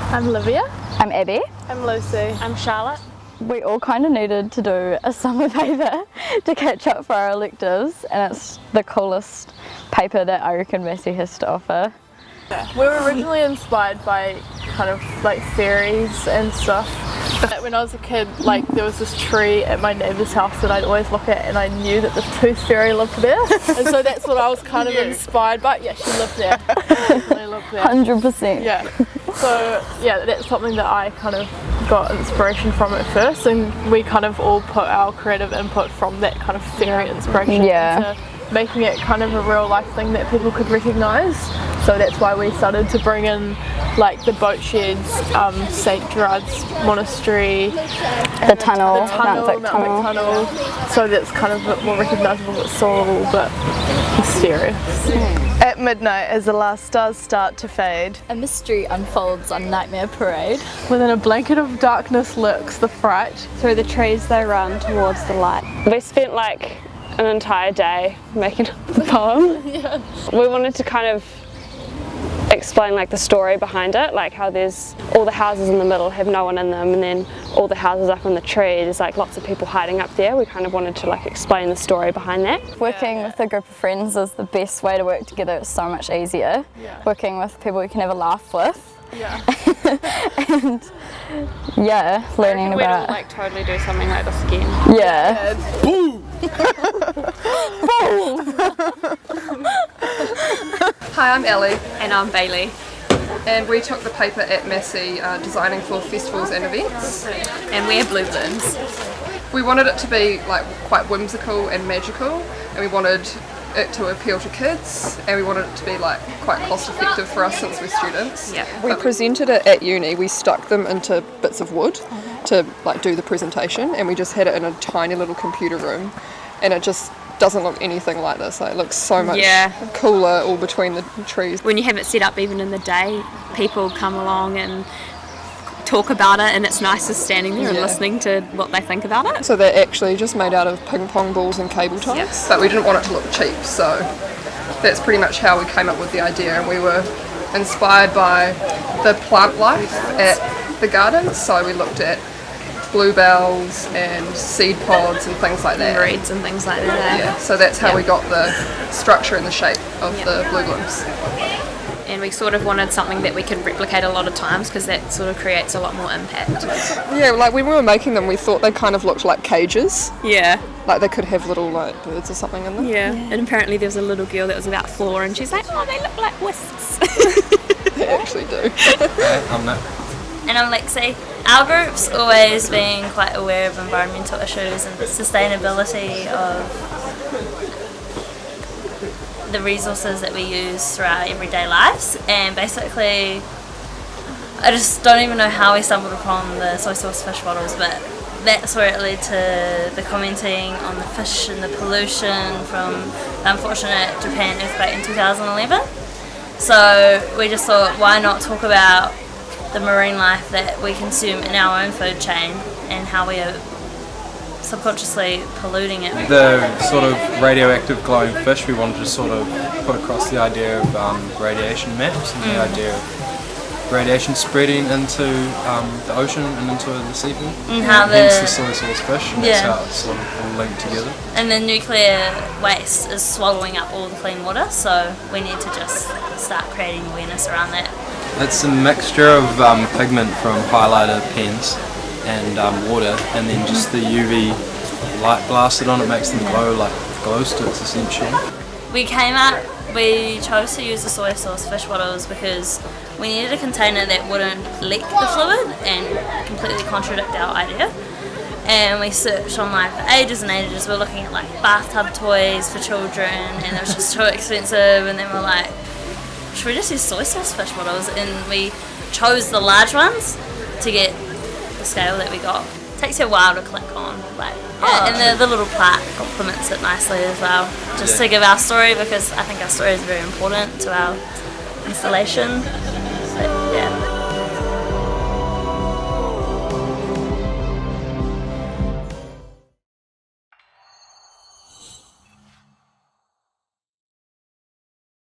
I'm Livia. I'm Abby. I'm Lucy. I'm Charlotte. We all kind of needed to do a summer paper to catch up for our electives, and it's the coolest paper that I reckon Massey has to offer. We were originally inspired by kind of like fairies and stuff. When I was a kid, like there was this tree at my neighbour's house that I'd always look at, and I knew that the tooth fairy lived there, and so that's what I was kind of inspired by. Yeah, she lived there. Definitely lived there. 100%. Yeah. So yeah, that's something that I kind of got inspiration from at first, and we kind of all put our creative input from that kind of fairy inspiration into making it kind of a real life thing that people could recognise. So that's why we started to bring in like the boat sheds, St. Gerard's Monastery, the tunnel, Mount Vic Tunnel. So that's kind of a bit more recognisable, but still a little bit mysterious. At midnight, as the last stars start to fade, a mystery unfolds on Nightmare Parade. Within a blanket of darkness lurks the fright. Through the trees they run towards the light. We spent like an entire day making the poem. We wanted to kind of explain like the story behind it, like how there's all the houses in the middle have no one in them, and then all the houses up in the tree there's like lots of people hiding up there. We kind of wanted to like explain the story behind that. Working with a group of friends is the best way to work together. It's so much easier. Working with people you can have a laugh with. And learning about we'd like totally do something like this again. Hi, I'm Ellie. And I'm Bailey. And we took the paper at Massey designing for festivals and events. And we're Blue Blooms. We wanted it to be like quite whimsical and magical, and we wanted it to appeal to kids, and we wanted it to be like quite cost effective for us since we're students. We presented it at uni. We stuck them into bits of wood to like do the presentation, and we just had it in a tiny little computer room, and it just doesn't look anything like this. Like, it looks so much cooler all between the trees. When you have it set up even in the day, people come along and talk about it, and it's nice just standing there and listening to what they think about it. So they're actually just made out of ping pong balls and cable ties, but we didn't want it to look cheap, so that's pretty much how we came up with the idea. And we were inspired by the plant life at the gardens, so we looked at bluebells and seed pods and things like that. Reeds and things like that. So that's how we got the structure and the shape of the blue blooms. And we sort of wanted something that we could replicate a lot of times, because that sort of creates a lot more impact. Yeah, like when we were making them, we thought they kind of looked like cages. Yeah. Like they could have little like birds or something in them. Yeah. And apparently there was a little girl that was about 4, and she's like, oh, they look like wisps. They actually do. I'm Matt. And I'm Lexi. Our group's always been quite aware of environmental issues and sustainability of the resources that we use through our everyday lives, and basically I just don't even know how we stumbled upon the soy sauce fish bottles, but that's where it led to the commenting on the fish and the pollution from the unfortunate Japan earthquake in 2011. So we just thought, why not talk about the marine life that we consume in our own food chain and how we are subconsciously polluting it. The sort of radioactive glowing fish, we wanted to sort of put across the idea of radiation maps and the idea of radiation spreading into the ocean and into the seafood. And how hence the soy sauce fish, and that's how it's sort of all linked together. And the nuclear waste is swallowing up all the clean water, so we need to just start creating awareness around that. It's a mixture of pigment from highlighter pens and water, and then just the UV light blasted on it makes them glow like glow sticks essentially. We chose to use the soy sauce fish bottles because we needed a container that wouldn't leak the fluid and completely contradict our idea. And we searched online for ages and ages. We were looking at like bathtub toys for children, and it was just too expensive, and then we're like, should we just use soy sauce fish bottles? And we chose the large ones to get the scale that we got. It takes you a while to click on, and the little plaque complements it nicely as well, just to give our story, because I think our story is very important to our installation.